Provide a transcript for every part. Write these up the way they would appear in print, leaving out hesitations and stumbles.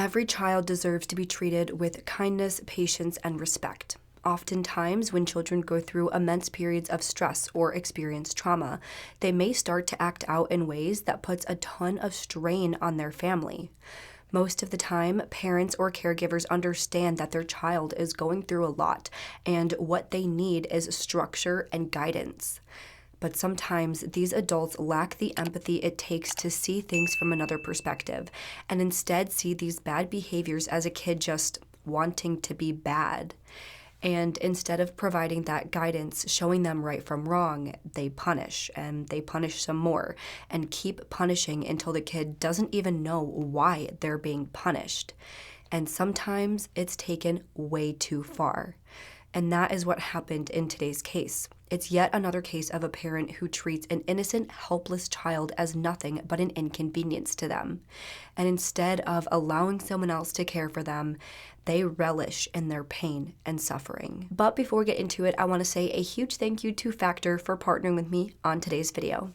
Every child deserves to be treated with kindness, patience, and respect. Oftentimes, when children go through immense periods of stress or experience trauma, they may start to act out in ways that puts a ton of strain on their family. Most of the time, parents or caregivers understand that their child is going through a lot, and what they need is structure and guidance. But sometimes these adults lack the empathy it takes to see things from another perspective, and instead see these bad behaviors as a kid just wanting to be bad. And instead of providing that guidance, showing them right from wrong, they punish, and they punish some more, and keep punishing until the kid doesn't even know why they're being punished. And sometimes it's taken way too far. And that is what happened in today's case. It's yet another case of a parent who treats an innocent, helpless child as nothing but an inconvenience to them. And instead of allowing someone else to care for them, they relish in their pain and suffering. But before we get into it, I want to say a huge thank you to Factor for partnering with me on today's video.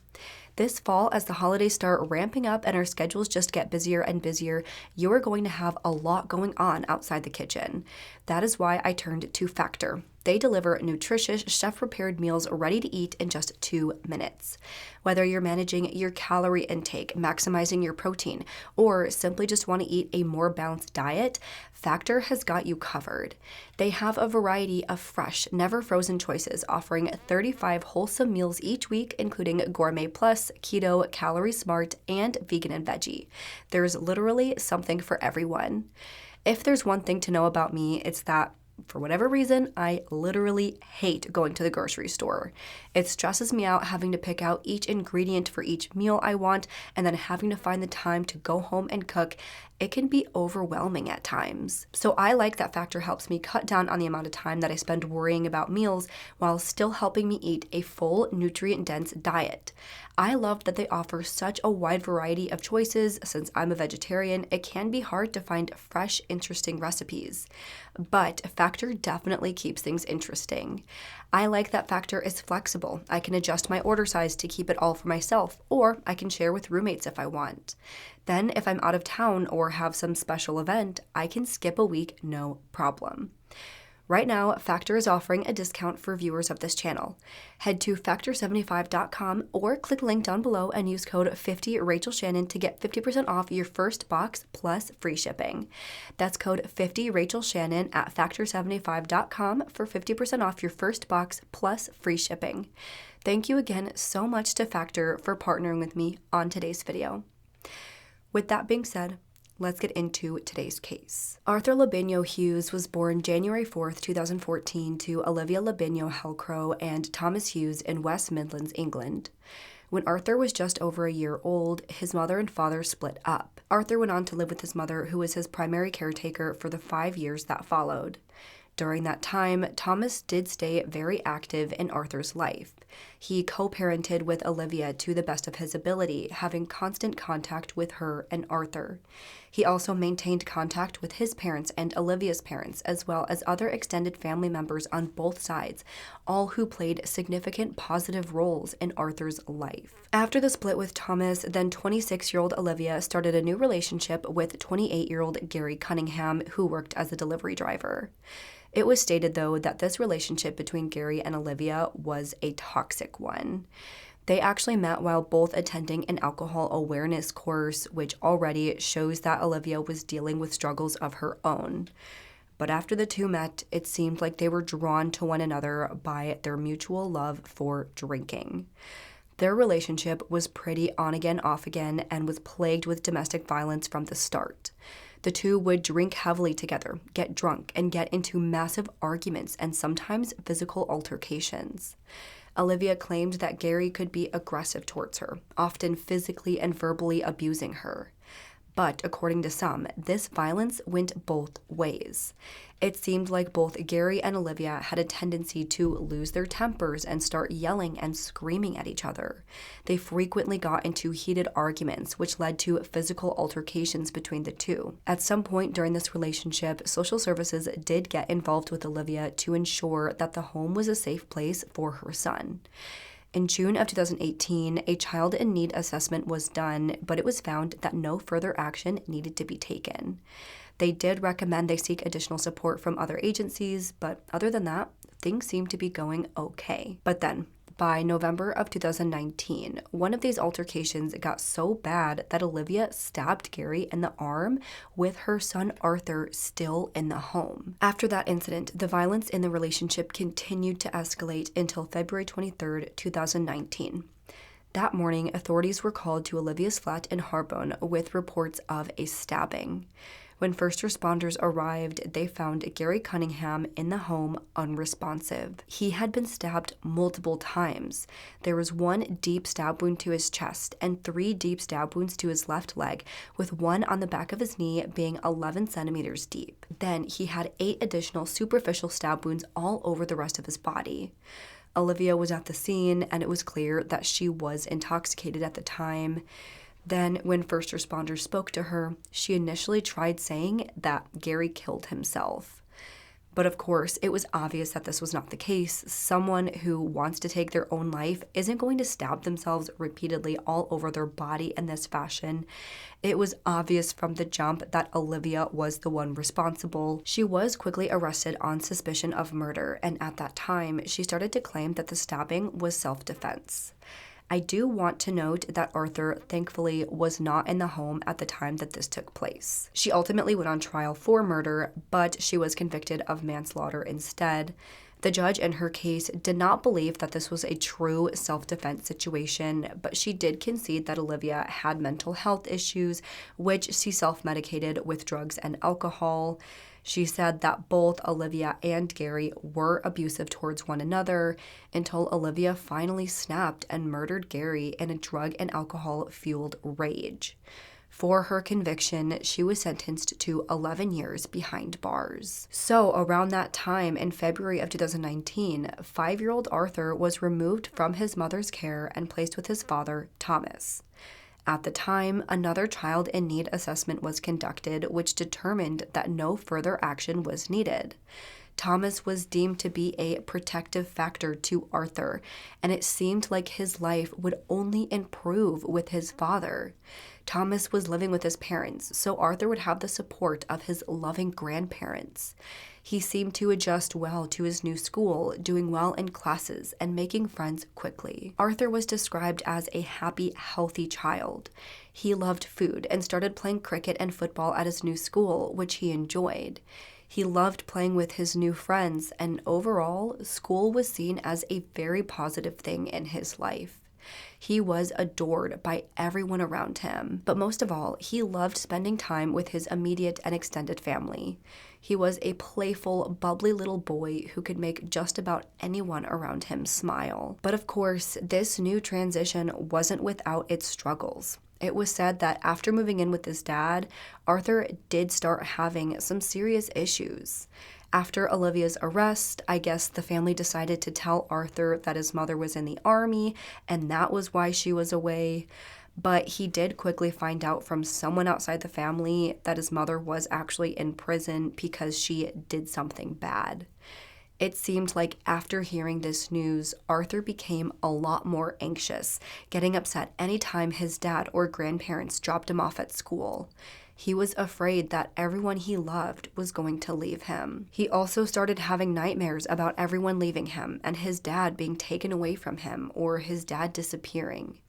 This fall, as the holidays start ramping up and our schedules just get busier and busier, you are going to have a lot going on outside the kitchen. That is why I turned to Factor. They deliver nutritious, chef-prepared meals ready to eat in just 2 minutes. Whether you're managing your calorie intake, maximizing your protein, or simply just want to eat a more balanced diet, Factor has got you covered. They have a variety of fresh, never frozen choices, offering 35 wholesome meals each week, including Gourmet Plus, Keto, Calorie Smart, and Vegan and Veggie. There's literally something for everyone. If there's one thing to know about me, it's that for whatever reason, I literally hate going to the grocery store. It stresses me out having to pick out each ingredient for each meal I want and then having to find the time to go home and cook. It can be overwhelming at times. So I like that Factor helps me cut down on the amount of time that I spend worrying about meals while still helping me eat a full, nutrient-dense diet. I love that they offer such a wide variety of choices. Since I'm a vegetarian, it can be hard to find fresh, interesting recipes. But Factor definitely keeps things interesting. I like that Factor is flexible. I can adjust my order size to keep it all for myself, or I can share with roommates if I want. Then, if I'm out of town or have some special event, I can skip a week, no problem. Right now, Factor is offering a discount for viewers of this channel. Head to factor75.com or click the link down below and use code 50RachelShannon to get 50% off your first box plus free shipping. That's code 50RachelShannon at factor75.com for 50% off your first box plus free shipping. Thank you again so much to Factor for partnering with me on today's video. With that being said, let's get into today's case. Arthur Labinjo-Hughes was born January 4th, 2014 to Olivia Labinjo and Thomas Hughes in West Midlands, England. When Arthur was just over a year old, his mother and father split up. Arthur went on to live with his mother, who was his primary caretaker for the 5 years that followed. During that time, Thomas did stay very active in Arthur's life. He co-parented with Olivia to the best of his ability, having constant contact with her and Arthur. He also maintained contact with his parents and Olivia's parents, as well as other extended family members on both sides, all who played significant positive roles in Arthur's life. After the split with Thomas, then 26-year-old Olivia started a new relationship with 28-year-old Gary Cunningham, who worked as a delivery driver. It was stated, though, that this relationship between Gary and Olivia was a toxic one. They actually met while both attending an alcohol awareness course, which already shows that Olivia was dealing with struggles of her own. But after the two met, it seemed like they were drawn to one another by their mutual love for drinking. Their relationship was pretty on again, off again, and was plagued with domestic violence from the start. The two would drink heavily together, get drunk, and get into massive arguments and sometimes physical altercations. Olivia claimed that Gary could be aggressive towards her, often physically and verbally abusing her. But according to some, this violence went both ways. It seemed like both Gary and Olivia had a tendency to lose their tempers and start yelling and screaming at each other. They frequently got into heated arguments, which led to physical altercations between the two. At some point during this relationship, social services did get involved with Olivia to ensure that the home was a safe place for her son. In June of 2018, a child in need assessment was done, but it was found that no further action needed to be taken. They did recommend they seek additional support from other agencies, but other than that, things seem to be going okay. But then, by November of 2019, one of these altercations got so bad that Olivia stabbed Gary in the arm with her son Arthur still in the home. After that incident, the violence in the relationship continued to escalate until February 23rd, 2019. That morning, authorities were called to Olivia's flat in Harbone with reports of a stabbing. When first responders arrived, they found Gary Cunningham in the home unresponsive. He had been stabbed multiple times. There was one deep stab wound to his chest and 3 deep stab wounds to his left leg, with one on the back of his knee being 11 centimeters deep. Then he had 8 additional superficial stab wounds all over the rest of his body. Olivia was at the scene, and it was clear that she was intoxicated at the time. Then, when first responders spoke to her, she initially tried saying that Gary killed himself. But of course, it was obvious that this was not the case. Someone who wants to take their own life isn't going to stab themselves repeatedly all over their body in this fashion. It was obvious from the jump that Olivia was the one responsible. She was quickly arrested on suspicion of murder, and at that time, she started to claim that the stabbing was self-defense. I do want to note that Arthur, thankfully, was not in the home at the time that this took place. She ultimately went on trial for murder, but she was convicted of manslaughter instead. The judge in her case did not believe that this was a true self-defense situation, but she did concede that Olivia had mental health issues, which she self-medicated with drugs and alcohol. She said that both Olivia and Gary were abusive towards one another until Olivia finally snapped and murdered Gary in a drug and alcohol-fueled rage. For her conviction, she was sentenced to 11 years behind bars. So around that time, in February of 2019, 5-year-old Arthur was removed from his mother's care and placed with his father, Thomas. At the time, another child in need assessment was conducted, which determined that no further action was needed. Thomas was deemed to be a protective factor to Arthur, and it seemed like his life would only improve with his father. Thomas was living with his parents, so Arthur would have the support of his loving grandparents. He seemed to adjust well to his new school, doing well in classes and making friends quickly. Arthur was described as a happy, healthy child. He loved food and started playing cricket and football at his new school, which he enjoyed. He loved playing with his new friends, and overall, school was seen as a very positive thing in his life. He was adored by everyone around him, but most of all, he loved spending time with his immediate and extended family. He was a playful, bubbly little boy who could make just about anyone around him smile. But of course, this new transition wasn't without its struggles. It was said that after moving in with his dad, Arthur did start having some serious issues. After Olivia's arrest, I guess the family decided to tell Arthur that his mother was in the army, and that was why she was away. But he did quickly find out from someone outside the family that his mother was actually in prison because she did something bad. It seemed like after hearing this news, Arthur became a lot more anxious, getting upset anytime his dad or grandparents dropped him off at school. He was afraid that everyone he loved was going to leave him. He also started having nightmares about everyone leaving him and his dad being taken away from him or his dad disappearing.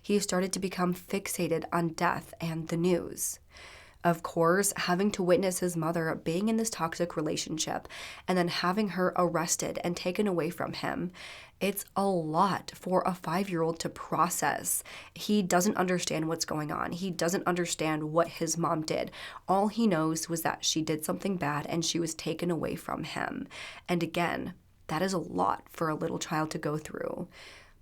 He started to become fixated on death and the news. Of course, having to witness his mother being in this toxic relationship and then having her arrested and taken away from him, it's a lot for a 5-year-old to process. He doesn't understand what's going on. He doesn't understand what his mom did. All he knows was that she did something bad and she was taken away from him. And again, that is a lot for a little child to go through.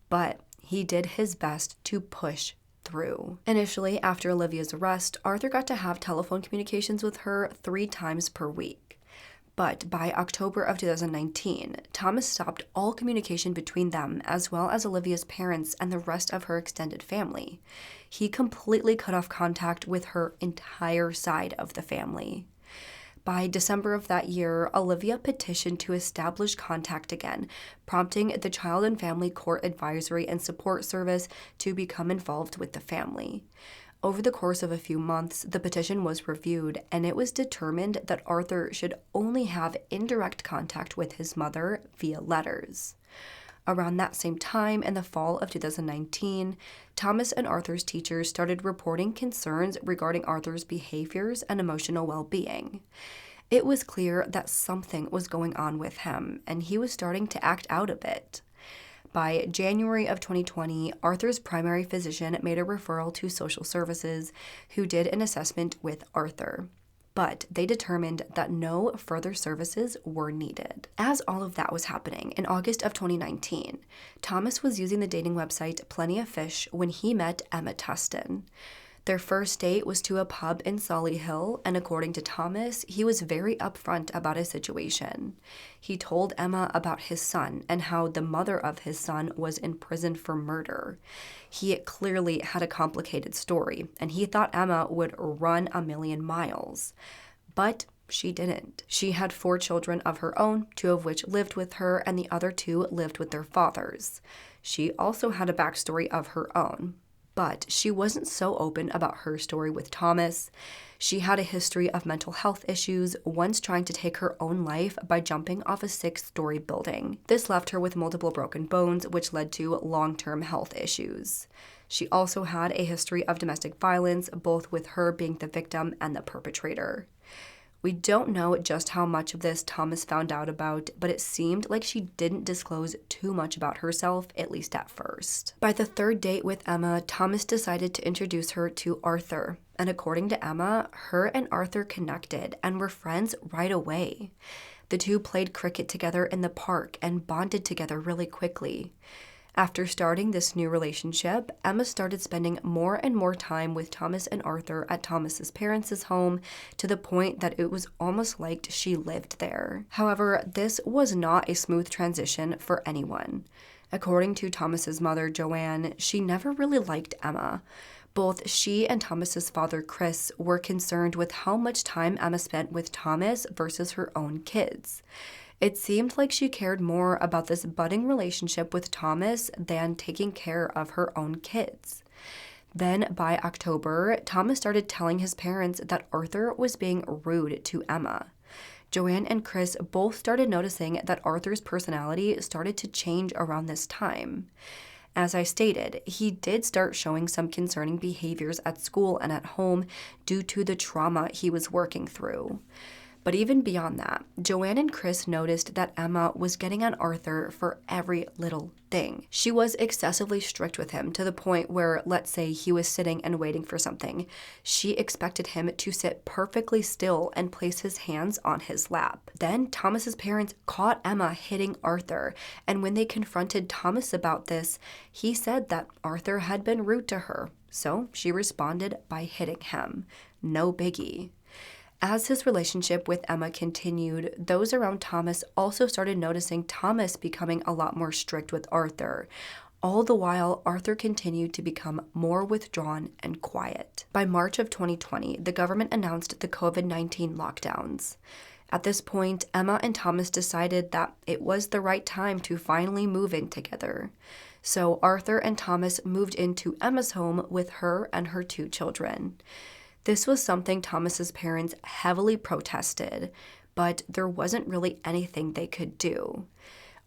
But he did his best to push through. Initially, after Olivia's arrest, Arthur got to have telephone communications with her 3 times per week. But by October of 2019, Thomas stopped all communication between them as well as Olivia's parents and the rest of her extended family. He completely cut off contact with her entire side of the family. By December of that year, Olivia petitioned to establish contact again, prompting the Child and Family Court Advisory and Support Service to become involved with the family. Over the course of a few months, the petition was reviewed, and it was determined that Arthur should only have indirect contact with his mother via letters. Around that same time, in the fall of 2019, Thomas and Arthur's teachers started reporting concerns regarding Arthur's behaviors and emotional well-being. It was clear that something was going on with him, and he was starting to act out a bit. By January of 2020, Arthur's primary physician made a referral to social services, who did an assessment with Arthur. But they determined that no further services were needed. As all of that was happening, in August of 2019, Thomas was using the dating website Plenty of Fish when he met Emma Tustin. Their first date was to a pub in Solihull, and according to Thomas, he was very upfront about his situation. He told Emma about his son and how the mother of his son was in prison for murder. He clearly had a complicated story, and he thought Emma would run a million miles. But she didn't. She had 4 children of her own, 2 of which lived with her, and the other 2 lived with their fathers. She also had a backstory of her own. But she wasn't so open about her story with Thomas. She had a history of mental health issues, once trying to take her own life by jumping off a 6-story building. This left her with multiple broken bones, which led to long-term health issues. She also had a history of domestic violence, both with her being the victim and the perpetrator. We don't know just how much of this Thomas found out about, but it seemed like she didn't disclose too much about herself, at least at first. By the 3rd date with Emma, Thomas decided to introduce her to Arthur, and according to Emma, her and Arthur connected and were friends right away. The 2 played cricket together in the park and bonded together really quickly. After starting this new relationship, Emma started spending more and more time with Thomas and Arthur at Thomas's parents' home, to the point that it was almost like she lived there. However, this was not a smooth transition for anyone. According to Thomas's mother, Joanne, she never really liked Emma. Both she and Thomas's father, Chris, were concerned with how much time Emma spent with Thomas versus her own kids. It seemed like she cared more about this budding relationship with Thomas than taking care of her own kids. Then, by October, Thomas started telling his parents that Arthur was being rude to Emma. Joanne and Chris both started noticing that Arthur's personality started to change around this time. As I stated, he did start showing some concerning behaviors at school and at home due to the trauma he was working through. But even beyond that, Joanne and Chris noticed that Emma was getting on Arthur for every little thing. She was excessively strict with him, to the point where, let's say he was sitting and waiting for something, she expected him to sit perfectly still and place his hands on his lap. Then Thomas's parents caught Emma hitting Arthur, and when they confronted Thomas about this, he said that Arthur had been rude to her, so she responded by hitting him. No biggie. As his relationship with Emma continued, those around Thomas also started noticing Thomas becoming a lot more strict with Arthur. All the while, Arthur continued to become more withdrawn and quiet. By March of 2020, the government announced the COVID-19 lockdowns. At this point, Emma and Thomas decided that it was the right time to finally move in together. So Arthur and Thomas moved into Emma's home with her and her 2 children. This was something Thomas's parents heavily protested, but there wasn't really anything they could do.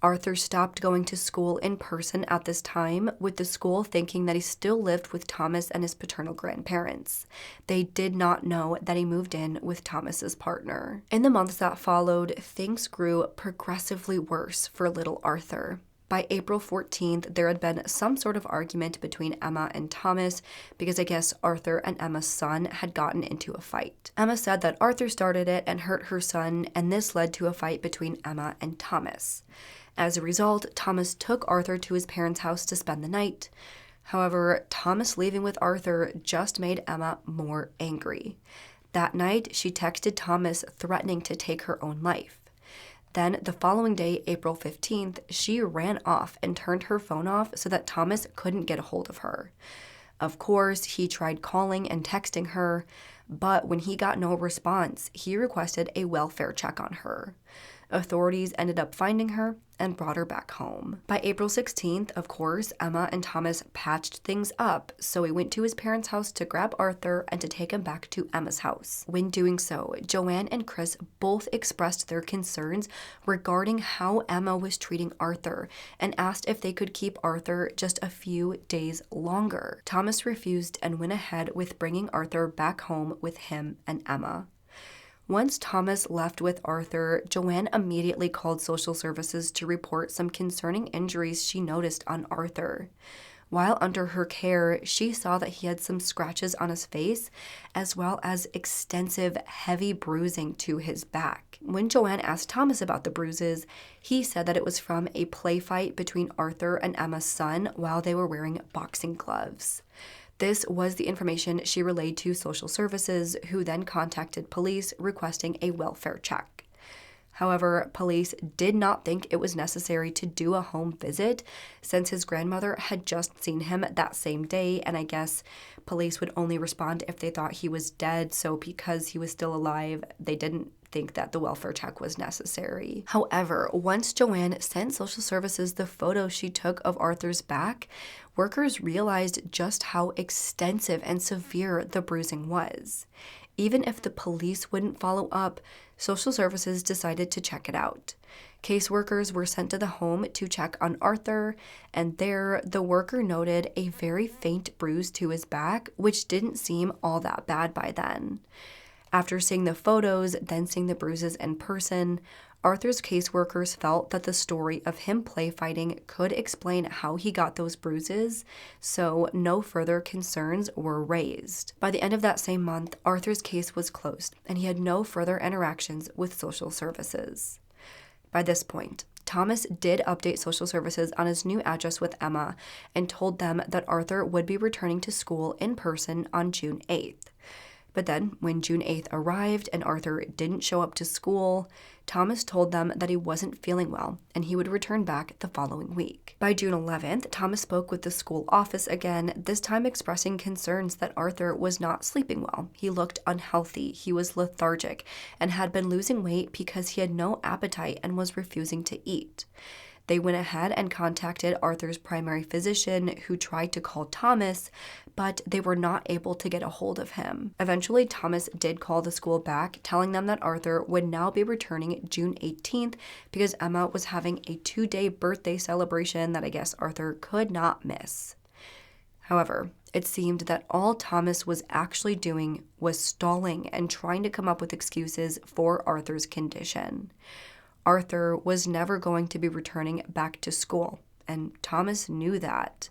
Arthur stopped going to school in person at this time, with the school thinking that he still lived with Thomas and his paternal grandparents. They did not know that he moved in with Thomas's partner. In the months that followed, things grew progressively worse for little Arthur. By April 14th, there had been some sort of argument between Emma and Thomas because I guess Arthur and Emma's son had gotten into a fight. Emma said that Arthur started it and hurt her son, and this led to a fight between Emma and Thomas. As a result, Thomas took Arthur to his parents' house to spend the night. However, Thomas leaving with Arthur just made Emma more angry. That night, she texted Thomas threatening to take her own life. Then, the following day, April 15th, she ran off and turned her phone off so that Thomas couldn't get a hold of her. Of course, he tried calling and texting her, but when he got no response, he requested a welfare check on her. Authorities ended up finding her and brought her back home. By April 16th, of course, Emma and Thomas patched things up, so he went to his parents' house to grab Arthur and to take him back to Emma's house. When doing so, Joanne and Chris both expressed their concerns regarding how Emma was treating Arthur and asked if they could keep Arthur just a few days longer. Thomas refused and went ahead with bringing Arthur back home with him and Emma. Once Thomas left with Arthur, Joanne immediately called social services to report some concerning injuries she noticed on Arthur. While under her care, she saw that he had some scratches on his face, as well as extensive, heavy bruising to his back. When Joanne asked Thomas about the bruises, he said that it was from a play fight between Arthur and Emma's son while they were wearing boxing gloves. This was the information she relayed to social services, who then contacted police requesting a welfare check. However, police did not think it was necessary to do a home visit since his grandmother had just seen him that same day, and I guess police would only respond if they thought he was dead, so because he was still alive, they didn't think that the welfare check was necessary. However, once Joanne sent social services the photo she took of Arthur's back, workers realized just how extensive and severe the bruising was. Even if the police wouldn't follow up, social services decided to check it out. Caseworkers were sent to the home to check on Arthur, and there, the worker noted a very faint bruise to his back, which didn't seem all that bad by then. After seeing the photos, then seeing the bruises in person, Arthur's caseworkers felt that the story of him play fighting could explain how he got those bruises, so no further concerns were raised. By the end of that same month, Arthur's case was closed, and he had no further interactions with social services. By this point, Thomas did update social services on his new address with Emma and told them that Arthur would be returning to school in person on June 8th. But then, when June 8th arrived and Arthur didn't show up to school, Thomas told them that he wasn't feeling well and he would return back the following week. By June 11th, Thomas spoke with the school office again, this time expressing concerns that Arthur was not sleeping well. He looked unhealthy, he was lethargic, and had been losing weight because he had no appetite and was refusing to eat. They went ahead and contacted Arthur's primary physician, who tried to call Thomas, but they were not able to get a hold of him. Eventually, Thomas did call the school back, telling them that Arthur would now be returning June 18th because Emma was having a 2-day birthday celebration that I guess Arthur could not miss. However, it seemed that all Thomas was actually doing was stalling and trying to come up with excuses for Arthur's condition. Arthur was never going to be returning back to school, and Thomas knew that.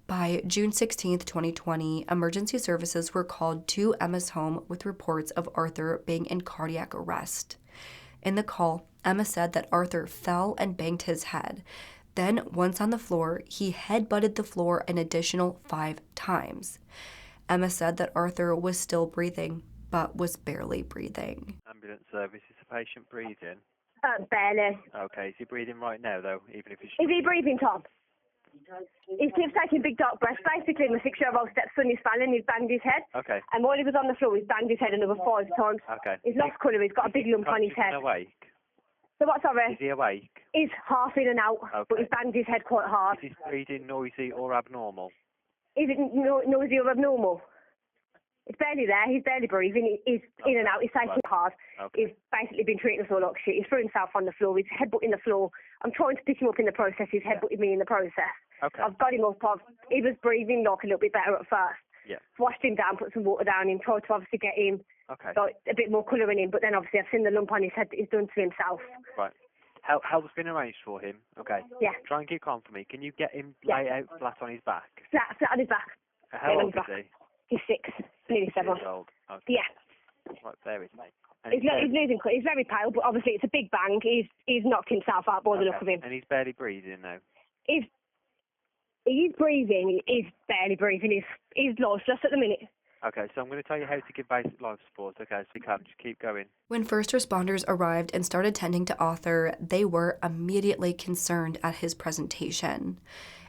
By June 16, 2020, emergency services were called to Emma's home with reports of Arthur being in cardiac arrest. In the call, Emma said that Arthur fell and banged his head. Then, once on the floor, he head-butted the floor an additional 5 times. Emma said that Arthur was still breathing, but was barely breathing. Ambulance service, is the patient breathing? Barely. Okay, is he breathing right now, though, even if he's... Is he breathing, Tom? He keeps taking big dark breaths. Basically, my 6-year-old stepson is falling, he's banged his head. Okay. And while he was on the floor, he's banged his head another 5 times. Okay. He's lost colour, he's got a big lump on his head. Is he awake? So what, sorry? Is he awake? He's half in and out, but he's banged his head quite hard. Is his breathing noisy or abnormal? Is it noisy or abnormal? It's barely there, he's barely breathing, he's in and out, he's taking it hard. Okay. He's basically been treating us all like shit. He's threw himself on the floor, he's headbutting the floor. I'm trying to pick him up in the process, he's headbutting me in the process. Okay. I've got him up, he was breathing like a little bit better at first. Yeah. Washed him down, put some water down him, tried to obviously get him like, a bit more colour in him, but then obviously I've seen the lump on his head that he's done to himself. Right. Help's been arranged for him. Okay. Yeah. Try and keep calm for me. Can you get him lay out flat on his back? Flat on his back. How old is he? He's 6, nearly 7. 6 years old. Okay. Yeah. Right, there is me. He's losing colour. He's very pale, but obviously it's a big bang. He's knocked himself out by the look of him. And he's barely breathing now? He's breathing. He's barely breathing. He's lost just at the minute. Okay, so I'm going to tell you how to give basic life support, okay, so you can just keep going. When first responders arrived and started tending to Arthur, they were immediately concerned at his presentation.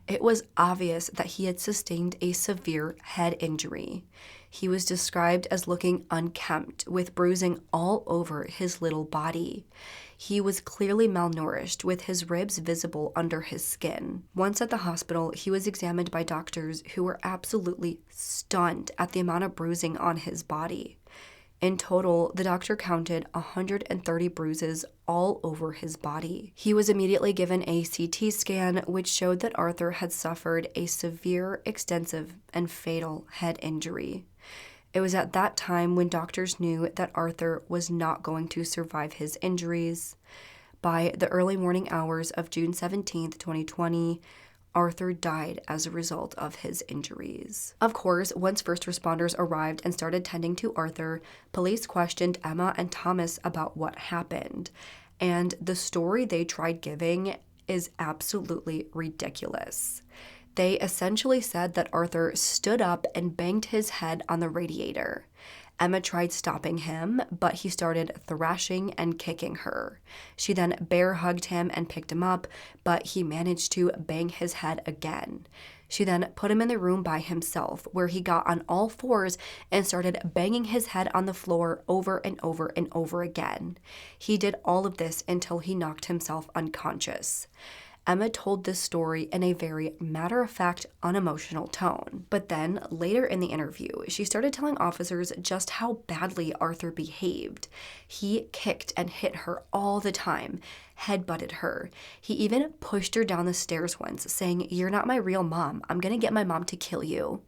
It was obvious that he had sustained a severe head injury. He was described as looking unkempt, with bruising all over his little body. He was clearly malnourished, with his ribs visible under his skin. Once at the hospital, he was examined by doctors who were absolutely stunned at the amount of bruising on his body. In total, the doctor counted 130 bruises all over his body. He was immediately given a CT scan, which showed that Arthur had suffered a severe, extensive, and fatal head injury. It was at that time when doctors knew that Arthur was not going to survive his injuries. By the early morning hours of June 17, 2020, Arthur died as a result of his injuries. Of course, once first responders arrived and started tending to Arthur, police questioned Emma and Thomas about what happened. And the story they tried giving is absolutely ridiculous. They essentially said that Arthur stood up and banged his head on the radiator. Emma tried stopping him, but he started thrashing and kicking her. She then bear hugged him and picked him up, but he managed to bang his head again. She then put him in the room by himself, where he got on all fours and started banging his head on the floor over and over and over again. He did all of this until he knocked himself unconscious. Emma told this story in a very matter-of-fact, unemotional tone. But then, later in the interview, she started telling officers just how badly Arthur behaved. He kicked and hit her all the time, headbutted her. He even pushed her down the stairs once, saying, "You're not my real mom. I'm gonna get my mom to kill you."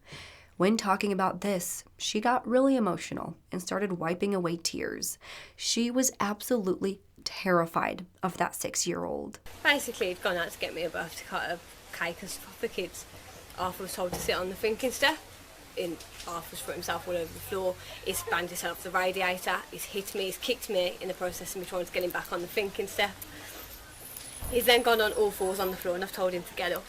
When talking about this, she got really emotional and started wiping away tears. She was absolutely terrified of that 6-year-old. Basically, he'd gone out to get me a birthday cake and stuff for the kids. Arthur was told to sit on the thinking step. Arthur's put himself all over the floor. He's banged himself off the radiator. He's hit me, he's kicked me in the process of me trying to get him back on the thinking step. He's then gone on all fours on the floor and I've told him to get up.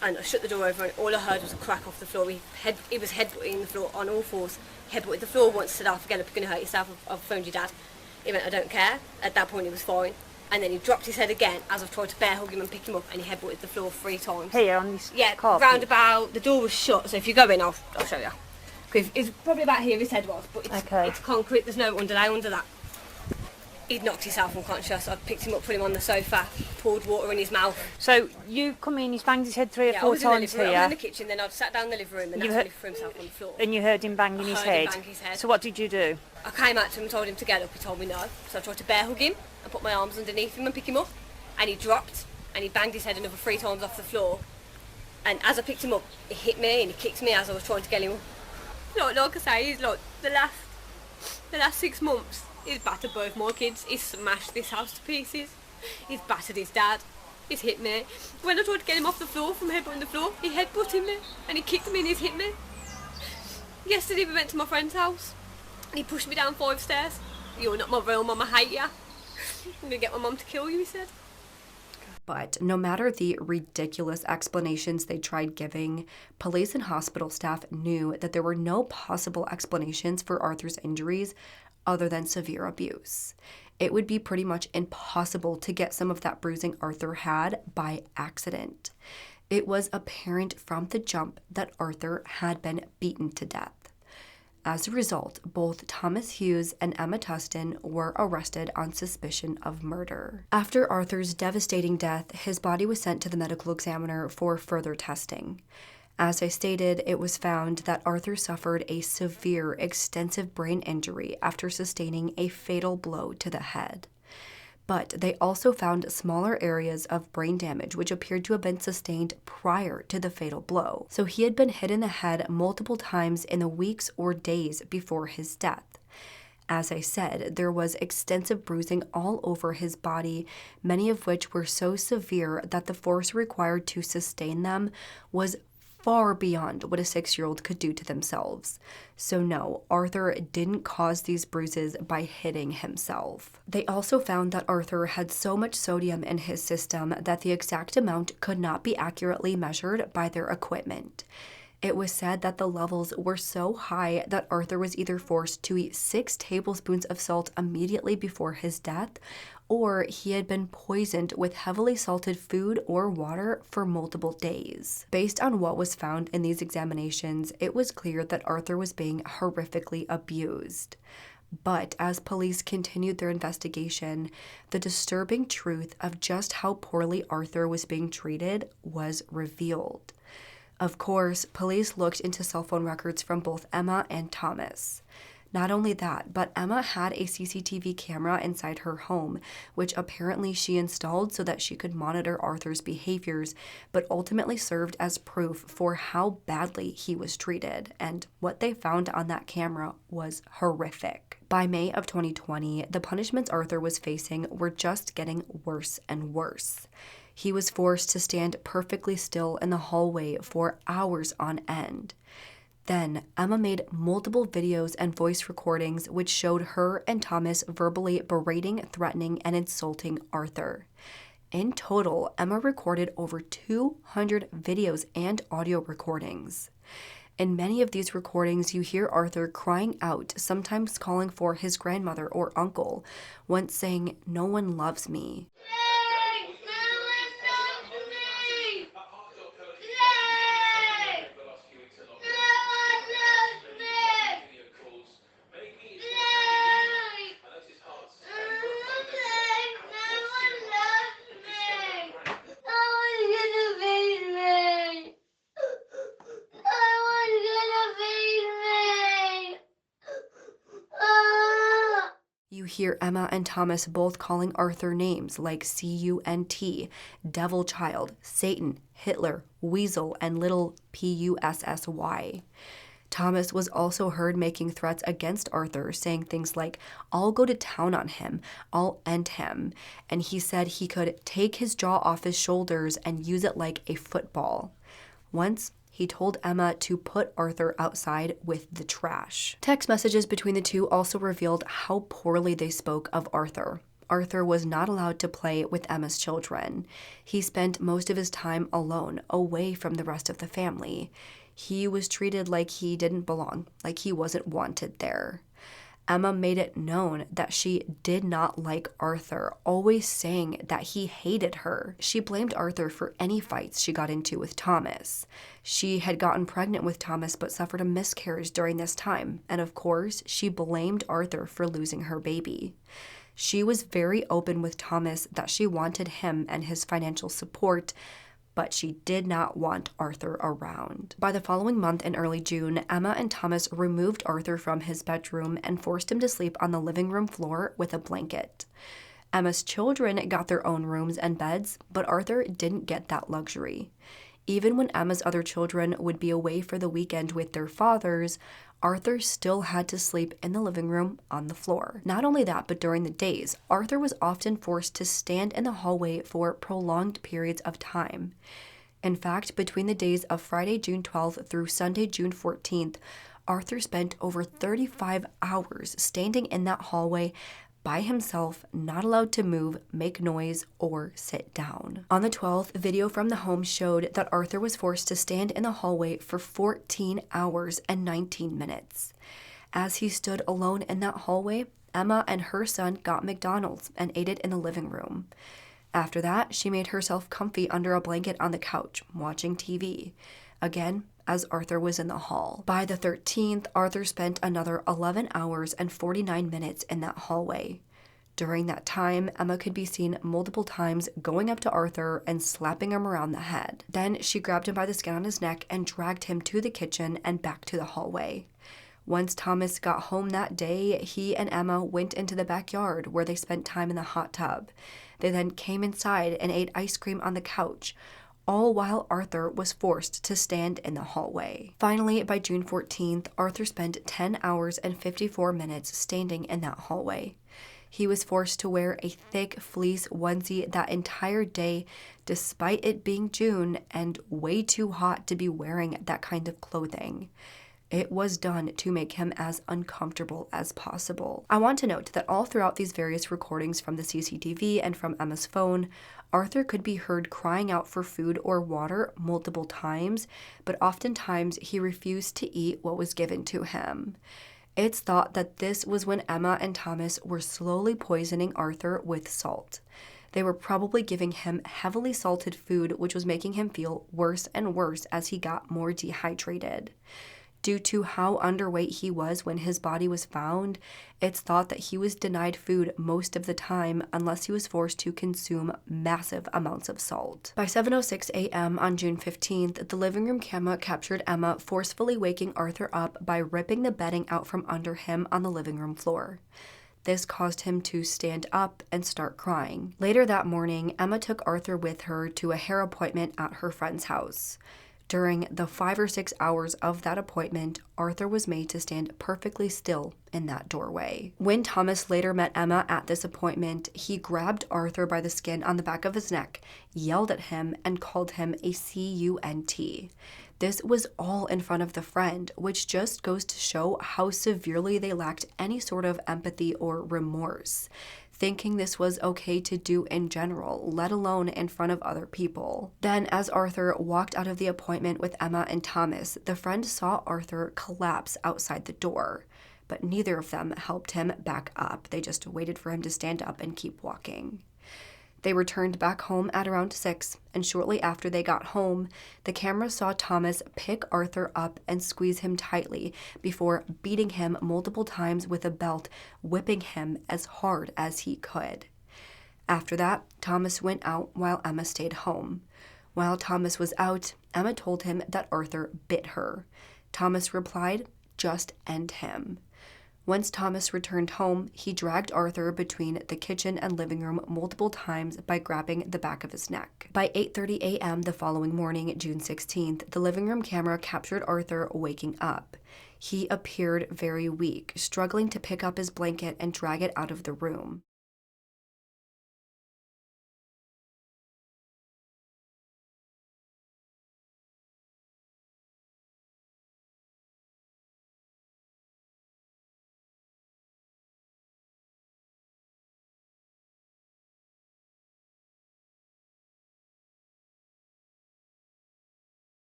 And I shut the door over and all I heard was a crack off the floor. He was headbutting the floor on all fours. Headbutted the floor once, said, "Arthur, get up, you're going to hurt yourself. I've phoned your dad." He went, "I don't care." At that point he was fine. And then he dropped his head again as I've tried to bear hug him and pick him up, and he headbutted the floor 3 times. Here on this carpet? Round about, the door was shut, so if you go in I'll show you. Because it's probably about here his head was, but it's concrete, there's no underlay under that. He'd knocked himself unconscious. I picked him up, put him on the sofa, poured water in his mouth. So you come in, he's banged his head 3 or 4 times here. I was in the kitchen, then I'd sat down in the living room and that's when he threw himself on the floor. And you heard him banging his head? Him bang his head. So what did you do? I came out to him and told him to get up. He told me no. So I tried to bear hug him and put my arms underneath him and pick him up. And he dropped and he banged his head another 3 times off the floor. And as I picked him up, he hit me and he kicked me as I was trying to get him up. Like I say, he's like the last 6 months. He's battered both my kids. He's smashed this house to pieces. He's battered his dad. He's hit me. When I tried to get him off the floor from headbutting the floor, he headbutted me and he kicked me and he's hit me. Yesterday we went to my friend's house and he pushed me down 5 stairs. "You're not my real mum, I hate ya. I'm going to get my mum to kill you," he said. But no matter the ridiculous explanations they tried giving, police and hospital staff knew that there were no possible explanations for Arthur's injuries other than severe abuse. It would be pretty much impossible to get some of that bruising Arthur had by accident. It was apparent from the jump that Arthur had been beaten to death. As a result, both Thomas Hughes and Emma Tustin were arrested on suspicion of murder. After Arthur's devastating death, his body was sent to the medical examiner for further testing. As I stated, it was found that Arthur suffered a severe, extensive brain injury after sustaining a fatal blow to the head. But they also found smaller areas of brain damage which appeared to have been sustained prior to the fatal blow. So he had been hit in the head multiple times in the weeks or days before his death. As I said, there was extensive bruising all over his body, many of which were so severe that the force required to sustain them was far beyond what a 6-year-old could do to themselves. So no, Arthur didn't cause these bruises by hitting himself. They also found that Arthur had so much sodium in his system that the exact amount could not be accurately measured by their equipment. It was said that the levels were so high that Arthur was either forced to eat 6 tablespoons of salt immediately before his death, or he had been poisoned with heavily salted food or water for multiple days. Based on what was found in these examinations, it was clear that Arthur was being horrifically abused. But as police continued their investigation, the disturbing truth of just how poorly Arthur was being treated was revealed. Of course, police looked into cell phone records from both Emma and Thomas. Not only that, but Emma had a CCTV camera inside her home, which apparently she installed so that she could monitor Arthur's behaviors, but ultimately served as proof for how badly he was treated, and what they found on that camera was horrific. By May of 2020, the punishments Arthur was facing were just getting worse and worse. He was forced to stand perfectly still in the hallway for hours on end. Then, Emma made multiple videos and voice recordings which showed her and Thomas verbally berating, threatening, and insulting Arthur. In total, Emma recorded over 200 videos and audio recordings. In many of these recordings, you hear Arthur crying out, sometimes calling for his grandmother or uncle, once saying, "No one loves me." You hear Emma and Thomas both calling Arthur names like C-U-N-T, Devil Child, Satan, Hitler, Weasel, and little P-U-S-S-Y. Thomas was also heard making threats against Arthur, saying things like, "I'll go to town on him, I'll end him," and he said he could take his jaw off his shoulders and use it like a football. Once, he told Emma to put Arthur outside with the trash. Text messages between the two also revealed how poorly they spoke of Arthur. Arthur was not allowed to play with Emma's children. He spent most of his time alone, away from the rest of the family. He was treated like he didn't belong, like he wasn't wanted there. Emma made it known that she did not like Arthur, always saying that he hated her. She blamed Arthur for any fights she got into with Thomas. She had gotten pregnant with Thomas but suffered a miscarriage during this time, and of course, she blamed Arthur for losing her baby. She was very open with Thomas that she wanted him and his financial support, but she did not want Arthur around. By the following month in early June, Emma and Thomas removed Arthur from his bedroom and forced him to sleep on the living room floor with a blanket. Emma's children got their own rooms and beds, but Arthur didn't get that luxury. Even when Emma's other children would be away for the weekend with their fathers, Arthur still had to sleep in the living room on the floor. Not only that, but during the days, Arthur was often forced to stand in the hallway for prolonged periods of time. In fact, between the days of Friday, June 12th through Sunday, June 14th, Arthur spent over 35 hours standing in that hallway by himself, not allowed to move, make noise, or sit down. On the 12th, video from the home showed that Arthur was forced to stand in the hallway for 14 hours and 19 minutes. As he stood alone in that hallway, Emma and her son got McDonald's and ate it in the living room. After that, she made herself comfy under a blanket on the couch, watching TV. Again, as Arthur was in the hall. By the 13th, Arthur spent another 11 hours and 49 minutes in that hallway. During that time, Emma could be seen multiple times going up to Arthur and slapping him around the head. Then she grabbed him by the skin on his neck and dragged him to the kitchen and back to the hallway. Once Thomas got home that day, he and Emma went into the backyard where they spent time in the hot tub. They then came inside and ate ice cream on the couch, all while Arthur was forced to stand in the hallway. Finally, by June 14th, Arthur spent 10 hours and 54 minutes standing in that hallway. He was forced to wear a thick fleece onesie that entire day, despite it being June and way too hot to be wearing that kind of clothing. It was done to make him as uncomfortable as possible. I want to note that all throughout these various recordings from the CCTV and from Emma's phone, Arthur could be heard crying out for food or water multiple times, but oftentimes he refused to eat what was given to him. It's thought that this was when Emma and Thomas were slowly poisoning Arthur with salt. They were probably giving him heavily salted food, which was making him feel worse and worse as he got more dehydrated. Due to how underweight he was when his body was found, it's thought that he was denied food most of the time unless he was forced to consume massive amounts of salt. By 7:06 a.m. on June 15th, the living room camera captured Emma forcefully waking Arthur up by ripping the bedding out from under him on the living room floor. This caused him to stand up and start crying. Later that morning, Emma took Arthur with her to a hair appointment at her friend's house. During the 5 or 6 hours of that appointment, Arthur was made to stand perfectly still in that doorway. When Thomas later met Emma at this appointment, he grabbed Arthur by the skin on the back of his neck, yelled at him, and called him a cunt. This was all in front of the friend, which just goes to show how severely they lacked any sort of empathy or remorse, thinking this was okay to do in general, let alone in front of other people. Then, as Arthur walked out of the appointment with Emma and Thomas, the friend saw Arthur collapse outside the door, but neither of them helped him back up. They just waited for him to stand up and keep walking. They returned back home at around 6, and shortly after they got home, the camera saw Thomas pick Arthur up and squeeze him tightly before beating him multiple times with a belt, whipping him as hard as he could. After that, Thomas went out while Emma stayed home. While Thomas was out, Emma told him that Arthur bit her. Thomas replied, "Just end him." Once Thomas returned home, he dragged Arthur between the kitchen and living room multiple times by grabbing the back of his neck. By 8:30 a.m. the following morning, June 16th, the living room camera captured Arthur waking up. He appeared very weak, struggling to pick up his blanket and drag it out of the room.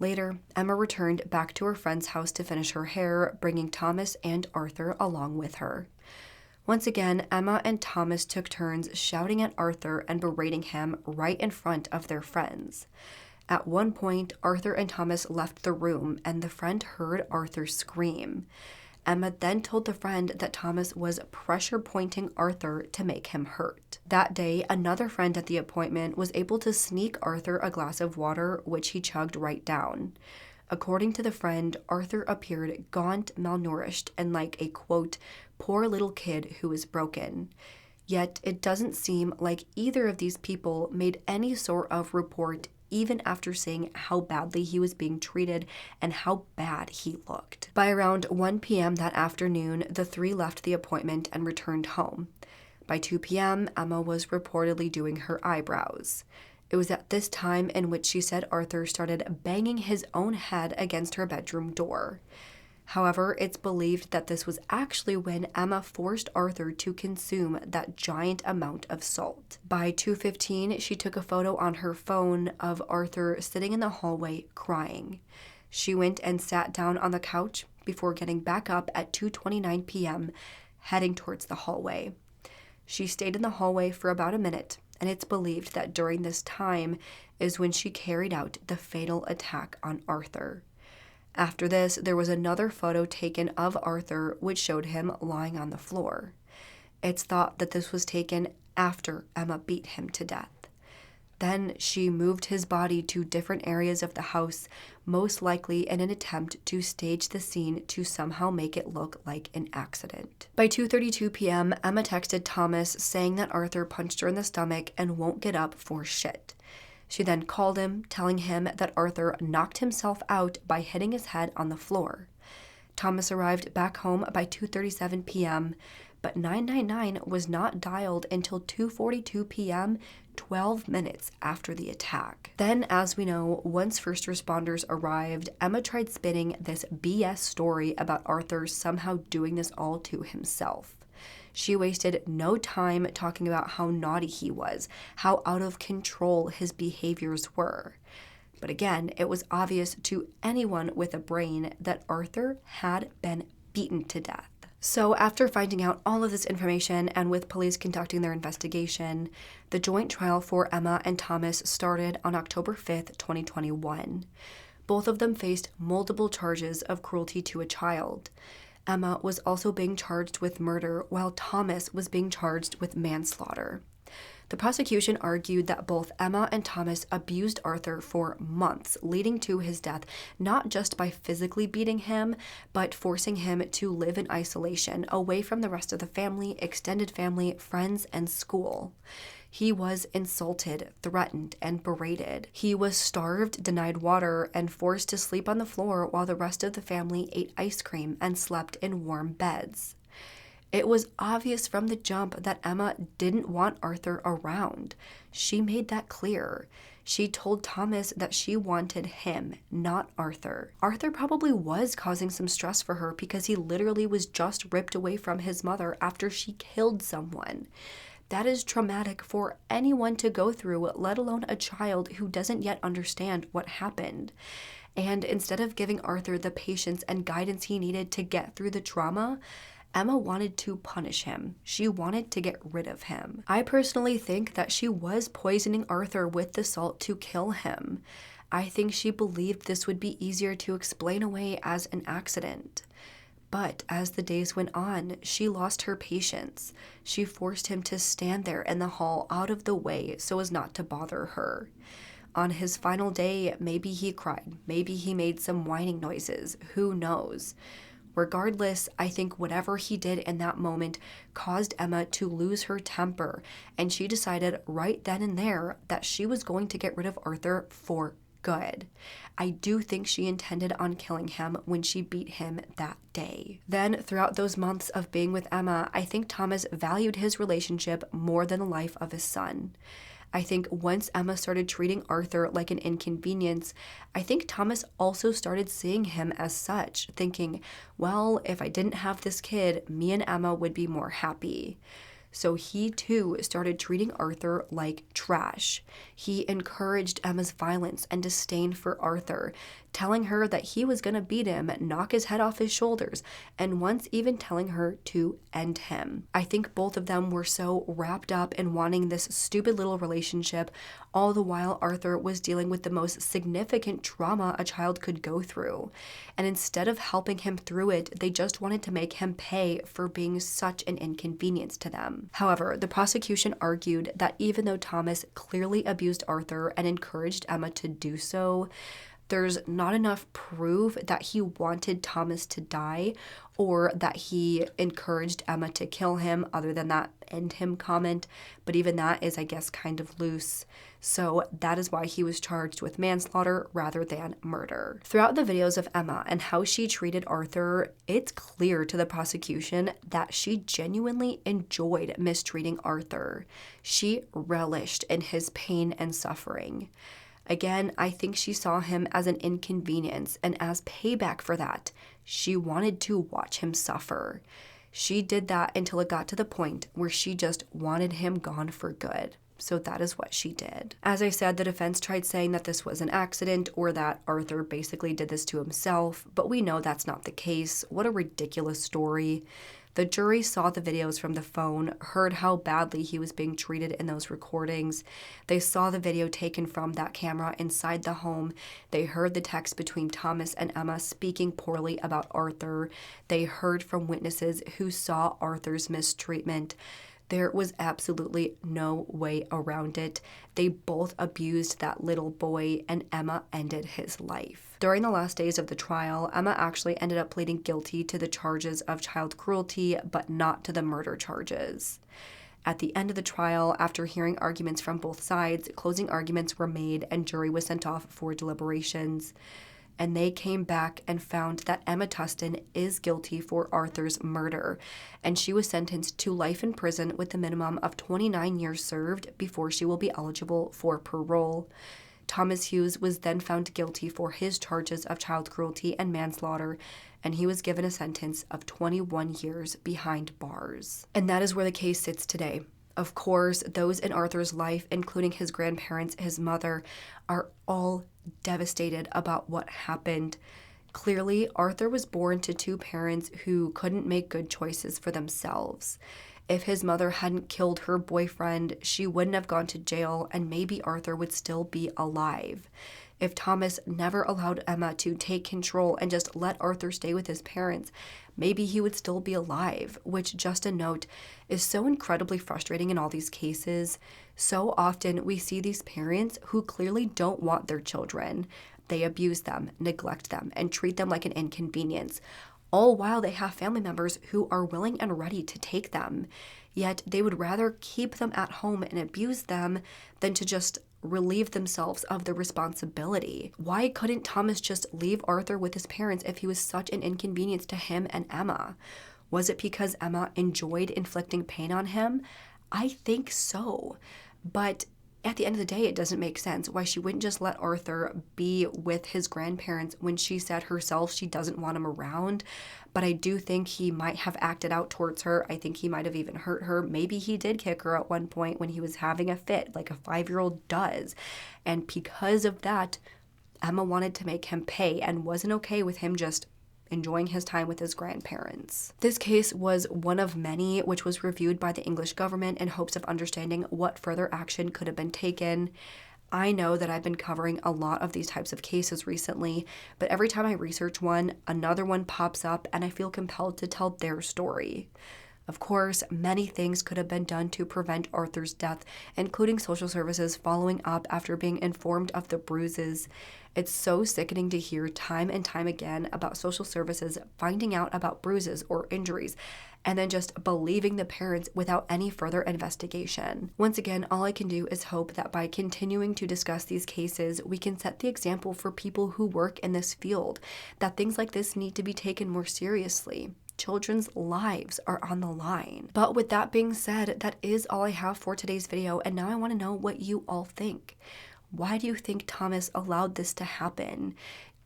Later, Emma returned back to her friend's house to finish her hair, bringing Thomas and Arthur along with her. Once again, Emma and Thomas took turns shouting at Arthur and berating him right in front of their friends. At one point, Arthur and Thomas left the room, and the friend heard Arthur scream. Emma then told the friend that Thomas was pressure pointing Arthur to make him hurt. That day, another friend at the appointment was able to sneak Arthur a glass of water, which he chugged right down. According to the friend, Arthur appeared gaunt, malnourished, and like a, quote, poor little kid who is broken. Yet it doesn't seem like either of these people made any sort of report even after seeing how badly he was being treated and how bad he looked. By around 1 p.m. that afternoon, the three left the appointment and returned home. By 2 p.m., Emma was reportedly doing her eyebrows. It was at this time in which she said Arthur started banging his own head against her bedroom door. However, it's believed that this was actually when Emma forced Arthur to consume that giant amount of salt. By 2:15, she took a photo on her phone of Arthur sitting in the hallway crying. She went and sat down on the couch before getting back up at 2:29 p.m., heading towards the hallway. She stayed in the hallway for about a minute, and it's believed that during this time is when she carried out the fatal attack on Arthur. After this, there was another photo taken of Arthur, which showed him lying on the floor. It's thought that this was taken after Emma beat him to death. Then she moved his body to different areas of the house, most likely in an attempt to stage the scene to somehow make it look like an accident. By 2:32 p.m., Emma texted Thomas saying that Arthur punched her in the stomach and won't get up for shit. She then called him, telling him that Arthur knocked himself out by hitting his head on the floor. Thomas arrived back home by 2:37 p.m., but 999 was not dialed until 2:42 p.m., 12 minutes after the attack. Then, as we know, once first responders arrived, Emma tried spinning this BS story about Arthur somehow doing this all to himself. She wasted no time talking about how naughty he was, how out of control his behaviors were. But again, it was obvious to anyone with a brain that Arthur had been beaten to death. So after finding out all of this information and with police conducting their investigation, the joint trial for Emma and Thomas started on October 5th, 2021. Both of them faced multiple charges of cruelty to a child. Emma was also being charged with murder, while Thomas was being charged with manslaughter. The prosecution argued that both Emma and Thomas abused Arthur for months, leading to his death, not just by physically beating him, but forcing him to live in isolation, away from the rest of the family, extended family, friends, and school. He was insulted, threatened, and berated. He was starved, denied water, and forced to sleep on the floor while the rest of the family ate ice cream and slept in warm beds. It was obvious from the jump that Emma didn't want Arthur around. She made that clear. She told Thomas that she wanted him, not Arthur. Arthur probably was causing some stress for her because he literally was just ripped away from his mother after she killed someone. That is traumatic for anyone to go through, let alone a child who doesn't yet understand what happened. And instead of giving Arthur the patience and guidance he needed to get through the trauma, Emma wanted to punish him. She wanted to get rid of him. I personally think that she was poisoning Arthur with the salt to kill him. I think she believed this would be easier to explain away as an accident. But as the days went on, she lost her patience. She forced him to stand there in the hall out of the way so as not to bother her. On his final day, maybe he cried, maybe he made some whining noises, who knows? Regardless, I think whatever he did in that moment caused Emma to lose her temper, and she decided right then and there that she was going to get rid of Arthur for good. I do think she intended on killing him when she beat him that day. Then, throughout those months of being with Emma, I think Thomas valued his relationship more than the life of his son. I think once Emma started treating Arthur like an inconvenience, I think Thomas also started seeing him as such, thinking, well, if I didn't have this kid, me and Emma would be more happy. So he too started treating Arthur like trash. He encouraged Emma's violence and disdain for Arthur, telling her that he was going to beat him, knock his head off his shoulders, and once even telling her to end him. I think both of them were so wrapped up in wanting this stupid little relationship, all the while Arthur was dealing with the most significant trauma a child could go through. And instead of helping him through it, they just wanted to make him pay for being such an inconvenience to them. However, the prosecution argued that even though Thomas clearly abused Arthur and encouraged Emma to do so, there's not enough proof that he wanted Thomas to die or that he encouraged Emma to kill him, other than that end him comment, but even that is, I guess, kind of loose. So that is why he was charged with manslaughter rather than murder. Throughout the videos of Emma and how she treated Arthur, it's clear to the prosecution that she genuinely enjoyed mistreating Arthur. She relished in his pain and suffering. Again, I think she saw him as an inconvenience, and as payback for that, she wanted to watch him suffer. She did that until it got to the point where she just wanted him gone for good. So that is what she did. As I said, the defense tried saying that this was an accident or that Arthur basically did this to himself, but we know that's not the case. What a ridiculous story. The jury saw the videos from the phone, heard how badly he was being treated in those recordings. They saw the video taken from that camera inside the home. They heard the text between Thomas and Emma speaking poorly about Arthur. They heard from witnesses who saw Arthur's mistreatment. There was absolutely no way around it. They both abused that little boy, and Emma ended his life. During the last days of the trial, Emma actually ended up pleading guilty to the charges of child cruelty, but not to the murder charges. At the end of the trial, after hearing arguments from both sides, closing arguments were made and jury was sent off for deliberations. and they came back and found that Emma Tustin is guilty for Arthur's murder, and she was sentenced to life in prison with a minimum of 29 years served before she will be eligible for parole. Thomas Hughes was then found guilty for his charges of child cruelty and manslaughter, and he was given a sentence of 21 years behind bars. And that is where the case sits today. Of course, those in Arthur's life, including his grandparents, his mother, are all devastated about what happened. Clearly, Arthur was born to two parents who couldn't make good choices for themselves. If his mother hadn't killed her boyfriend, she wouldn't have gone to jail, and maybe Arthur would still be alive. If Thomas never allowed Emma to take control and just let Arthur stay with his parents, maybe he would still be alive, which, just a note, is so incredibly frustrating in all these cases. So often we see these parents who clearly don't want their children. They abuse them, neglect them, and treat them like an inconvenience, all while they have family members who are willing and ready to take them. Yet they would rather keep them at home and abuse them than to just relieve themselves of the responsibility. Why couldn't Thomas just leave Arthur with his parents if he was such an inconvenience to him and Emma? Was it because Emma enjoyed inflicting pain on him? I think so. But at the end of the day, it doesn't make sense why she wouldn't just let Arthur be with his grandparents when she said herself she doesn't want him around. But I do think he might have acted out towards her. I think he might have even hurt her. Maybe he did kick her at one point when he was having a fit, like a 5-year-old does. And because of that, Emma wanted to make him pay and wasn't okay with him just enjoying his time with his grandparents. This case was one of many which was reviewed by the English government in hopes of understanding what further action could have been taken. I know that I've been covering a lot of these types of cases recently, but every time I research one, another one pops up and I feel compelled to tell their story. Of course, many things could have been done to prevent Arthur's death, including social services following up after being informed of the bruises. It's so sickening to hear time and time again about social services finding out about bruises or injuries and then just believing the parents without any further investigation. Once again, all I can do is hope that by continuing to discuss these cases, we can set the example for people who work in this field, that things like this need to be taken more seriously. Children's lives are on the line. But with that being said, that is all I have for today's video, and now I want to know what you all think. Why do you think Thomas allowed this to happen?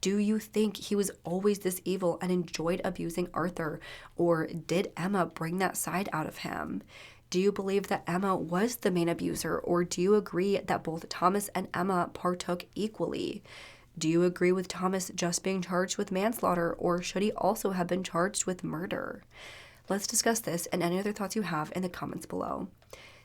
Do you think he was always this evil and enjoyed abusing Arthur, or did Emma bring that side out of him? Do you believe that Emma was the main abuser, or do you agree that both Thomas and Emma partook equally? Do you agree with Thomas just being charged with manslaughter, or should he also have been charged with murder? Let's discuss this and any other thoughts you have in the comments below.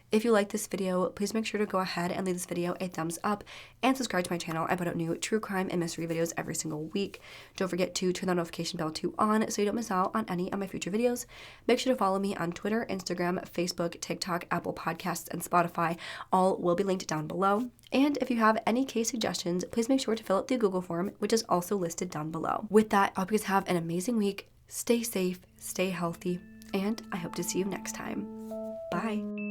If you like this video, please make sure to go ahead and leave this video a thumbs up and subscribe to my channel. I put out new true crime and mystery videos every single week. Don't forget to turn the notification bell on so you don't miss out on any of my future videos. Make sure to follow me on Twitter, Instagram, Facebook, TikTok, Apple Podcasts, and Spotify. All will be linked down below. And if you have any case suggestions, please make sure to fill out the Google form, which is also listed down below. With that, I hope you guys have an amazing week. Stay safe, stay healthy, and I hope to see you next time. Bye.